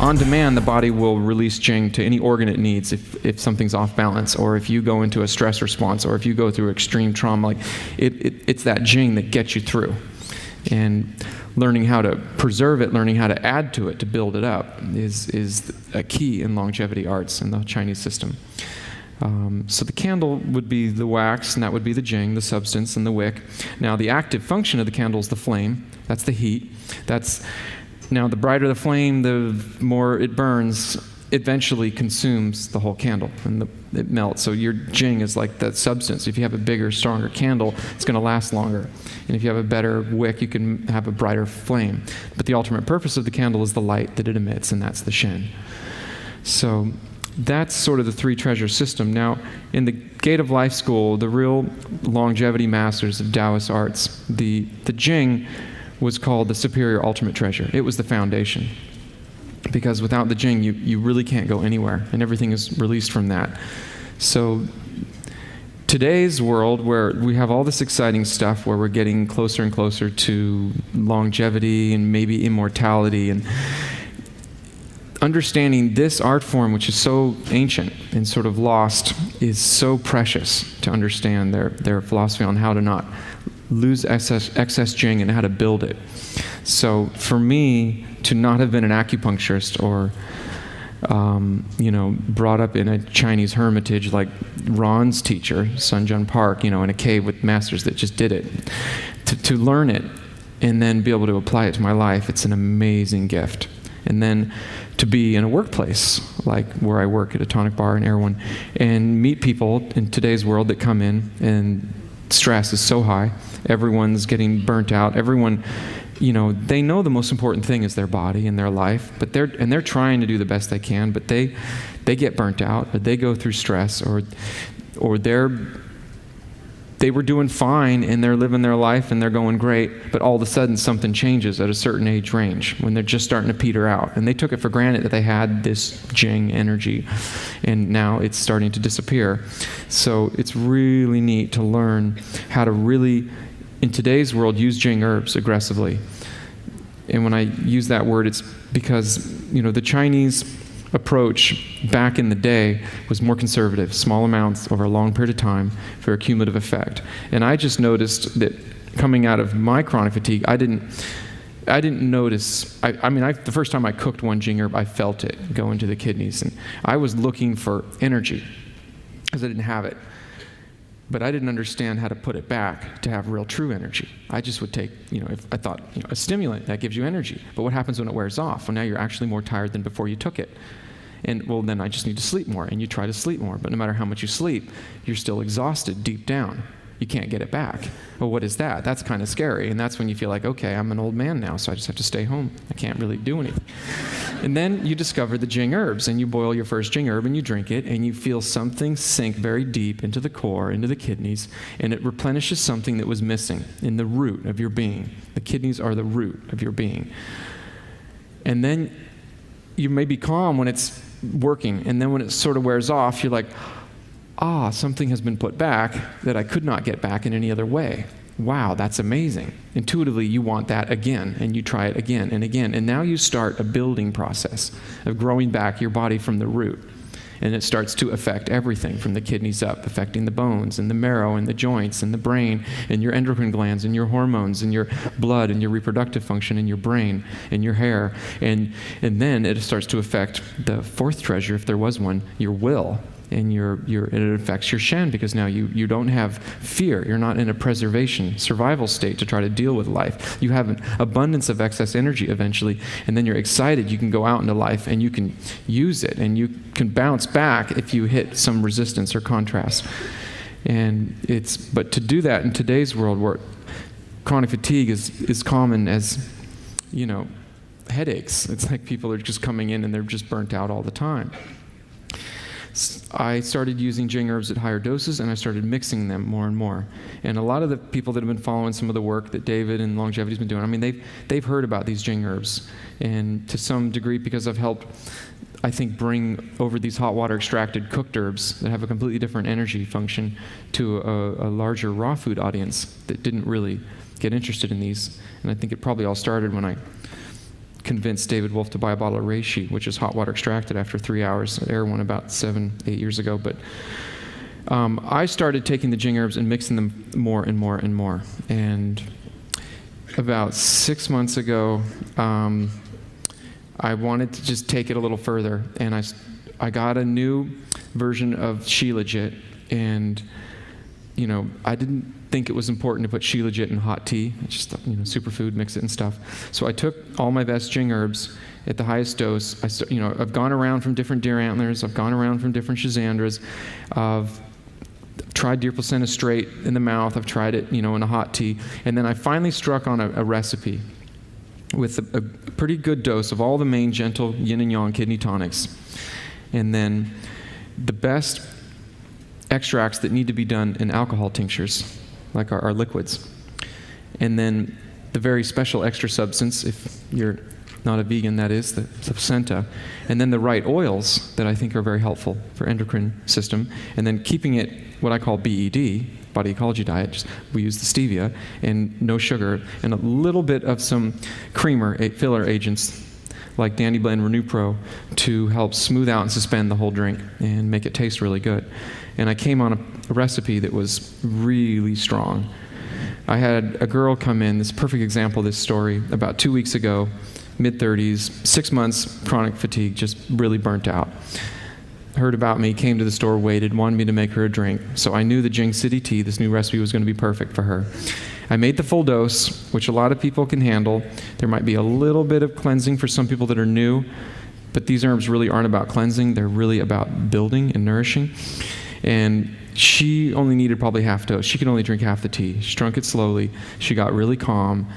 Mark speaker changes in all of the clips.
Speaker 1: on demand, the body will release Jing to any organ it needs if something's off balance, or if you go into a stress response, or if you go through extreme trauma. Like it's that Jing that gets you through. And learning how to preserve it, learning how to add to it, to build it up, is a key in longevity arts in the Chinese system. So the candle would be the wax, and that would be the Jing, the substance, and the wick. Now the active function of the candle is the flame. That's the heat. Now the brighter the flame, the more it burns, eventually consumes the whole candle, and it melts. So your Jing is like that substance. If you have a bigger, stronger candle, it's going to last longer. And if you have a better wick, you can have a brighter flame. But the ultimate purpose of the candle is the light that it emits, and that's the Shen. So that's sort of the three treasure system. Now, in the Gate of Life School, the real longevity masters of Taoist arts, the Jing was called the superior ultimate treasure. It was the foundation. Because without the Jing, you really can't go anywhere, and everything is released from that. So today's world, where we have all this exciting stuff, where we're getting closer and closer to longevity and maybe immortality, and understanding this art form, which is so ancient and sort of lost, is so precious to understand their philosophy on how to not lose excess Jing and how to build it. So for me, to not have been an acupuncturist or brought up in a Chinese hermitage like Ron's teacher, Sun Jun Park, in a cave with masters that just did it, to learn it and then be able to apply it to my life, it's an amazing gift. And then to be in a workplace like where I work at a tonic bar in Erewhon and meet people in today's world that come in, and stress is so high, everyone's getting burnt out, everyone, they know the most important thing is their body and their life, but they're trying to do the best they can, but they get burnt out, or they go through stress, or they were doing fine and they're living their life and they're going great, but all of a sudden something changes at a certain age range when they're just starting to peter out. And they took it for granted that they had this Jing energy, and now it's starting to disappear. So it's really neat to learn how to really, in today's world, use Jing herbs aggressively. And when I use that word, it's because, the Chinese approach back in the day was more conservative, small amounts over a long period of time for a cumulative effect. And I just noticed that coming out of my chronic fatigue, I didn't notice, the first time I cooked one Jing herb, I felt it go into the kidneys, and I was looking for energy because I didn't have it. But I didn't understand how to put it back to have real true energy. I just would take, if I thought, a stimulant, that gives you energy. But what happens when it wears off? Well, now you're actually more tired than before you took it. And, then I just need to sleep more. And you try to sleep more. But no matter how much you sleep, you're still exhausted deep down. You can't get it back. Well, what is that? That's kind of scary. And that's when you feel like, okay, I'm an old man now, so I just have to stay home. I can't really do anything. And then you discover the Jing herbs, and you boil your first Jing herb, and you drink it, and you feel something sink very deep into the core, into the kidneys, and it replenishes something that was missing in the root of your being. The kidneys are the root of your being. And then you may be calm when it's working, and then when it sort of wears off, you're like, something has been put back that I could not get back in any other way. Wow, that's amazing. Intuitively, you want that again, and you try it again and again. And now you start a building process of growing back your body from the root. And it starts to affect everything from the kidneys up, affecting the bones and the marrow and the joints and the brain and your endocrine glands and your hormones and your blood and your reproductive function and your brain and your hair. And then it starts to affect the fourth treasure, if there was one, your will. And it affects your Shen, because now you don't have fear. You're not in a preservation, survival state to try to deal with life. You have an abundance of excess energy eventually, and then you're excited. You can go out into life and you can use it, and you can bounce back if you hit some resistance or contrast. But to do that in today's world, where chronic fatigue is common as, headaches. It's like people are just coming in and they're just burnt out all the time. I started using Jing herbs at higher doses, and I started mixing them more and more. And a lot of the people that have been following some of the work that David and Longevity's been doing, they've heard about these Jing herbs. And to some degree, because I've helped, I think, bring over these hot water extracted cooked herbs that have a completely different energy function to a larger raw food audience that didn't really get interested in these. And I think it probably all started when I convinced David Wolf to buy a bottle of reishi, which is hot water extracted after 3 hours. I aired one about 7-8 years ago. But I started taking the Jing herbs and mixing them more and more and more. And about 6 months ago, I wanted to just take it a little further. And I got a new version of Shilajit. And, I didn't think it was important to put Shilajit in hot tea. It's just, superfood, mix it and stuff. So I took all my best Jing herbs at the highest dose. I've gone around from different deer antlers. I've gone around from different Schizandras. I've tried deer placenta straight in the mouth. I've tried it, in a hot tea. And then I finally struck on a recipe with a pretty good dose of all the main gentle yin and yang kidney tonics. And then the best extracts that need to be done in alcohol tinctures, like our liquids. And then the very special extra substance, if you're not a vegan, that is, the placenta. And then the right oils that I think are very helpful for endocrine system. And then keeping it what I call BED, body ecology diet. We use the stevia and no sugar and a little bit of some creamer, filler agents like Dandy Blend Renew Pro to help smooth out and suspend the whole drink and make it taste really good. And I came on a recipe that was really strong. I had a girl come in, this perfect example of this story, about 2 weeks ago, mid-30s, 6 months, chronic fatigue, just really burnt out. Heard about me, came to the store, waited, wanted me to make her a drink. So I knew the Jing City tea, this new recipe, was going to be perfect for her. I made the full dose, which a lot of people can handle. There might be a little bit of cleansing for some people that are new, but these herbs really aren't about cleansing. They're really about building and nourishing. And she only needed probably half dose. She could only drink half the tea. She drank it slowly. She got really calm.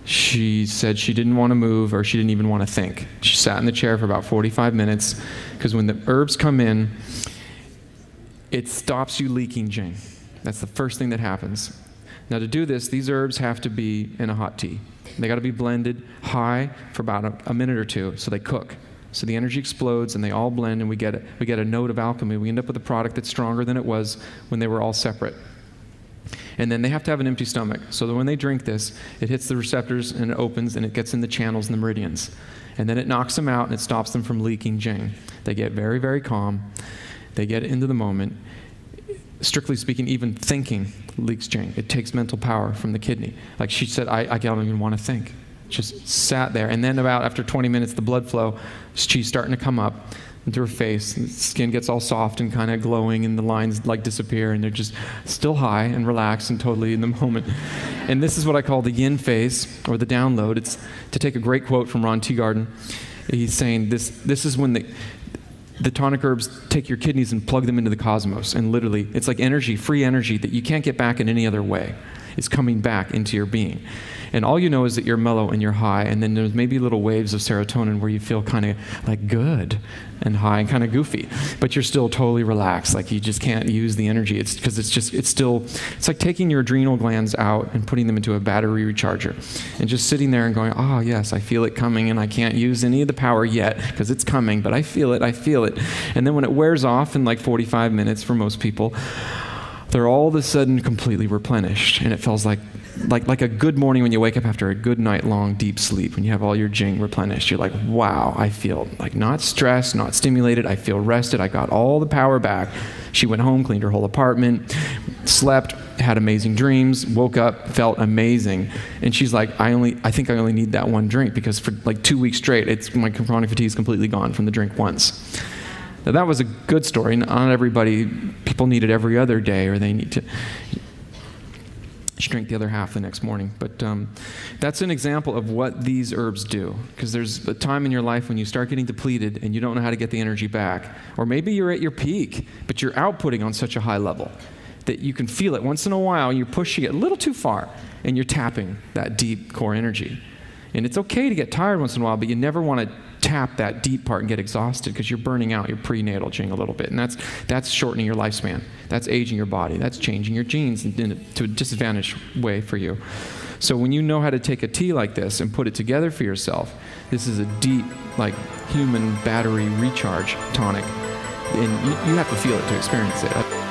Speaker 1: She said she didn't want to move or she didn't even want to think. She sat in the chair for about 45 minutes because when the herbs come in, it stops you leaking Jing. That's the first thing that happens. Now to do this, these herbs have to be in a hot tea. They got to be blended high for about a minute or two so they cook. So the energy explodes and they all blend and we get a note of alchemy. We end up with a product that's stronger than it was when they were all separate. And then they have to have an empty stomach so that when they drink this, it hits the receptors and it opens and it gets in the channels and the meridians. And then it knocks them out and it stops them from leaking Jing. They get very, very calm. They get into the moment. Strictly speaking, even thinking leaks Jing. It takes mental power from the kidney. Like she said, I don't even want to think. Just sat there. And then after 20 minutes, the blood flow, she's starting to come up into her face. The skin gets all soft and kind of glowing and the lines disappear and they're just still high and relaxed and totally in the moment. And this is what I call the yin phase or the download. It's to take a great quote from Ron Teagarden. He's saying this is when the tonic herbs take your kidneys and plug them into the cosmos. And literally, it's like energy, free energy that you can't get back in any other way. It's coming back into your being. And all you know is that you're mellow and you're high, and then there's maybe little waves of serotonin where you feel kind of good and high and kind of goofy, but you're still totally relaxed. Like you just can't use the energy. It's because it's like taking your adrenal glands out and putting them into a battery recharger and just sitting there and going, oh yes, I feel it coming and I can't use any of the power yet because it's coming, but I feel it. And then when it wears off in 45 minutes for most people, they're all of a sudden completely replenished, and it feels like a good morning when you wake up after a good night long deep sleep when you have all your Jing replenished. You're like, wow, I feel not stressed, not stimulated. I feel rested. I got all the power back. She went home, cleaned her whole apartment, slept, had amazing dreams, woke up, felt amazing. And she's like, I think I only need that one drink because for 2 weeks straight, my chronic fatigue is completely gone from the drink once. Now that was a good story. Not people need it every other day, or they need to drink the other half the next morning. But that's an example of what these herbs do. Because there's a time in your life when you start getting depleted and you don't know how to get the energy back. Or maybe you're at your peak, but you're outputting on such a high level that you can feel it. Once in a while, you're pushing it a little too far, and you're tapping that deep core energy. And it's okay to get tired once in a while, but you never want to tap that deep part and get exhausted because you're burning out your prenatal Jing a little bit. And that's shortening your lifespan. That's aging your body. That's changing your genes to a disadvantaged way for you. So when you know how to take a tea like this and put it together for yourself, this is a deep, human battery recharge tonic. And you have to feel it to experience it.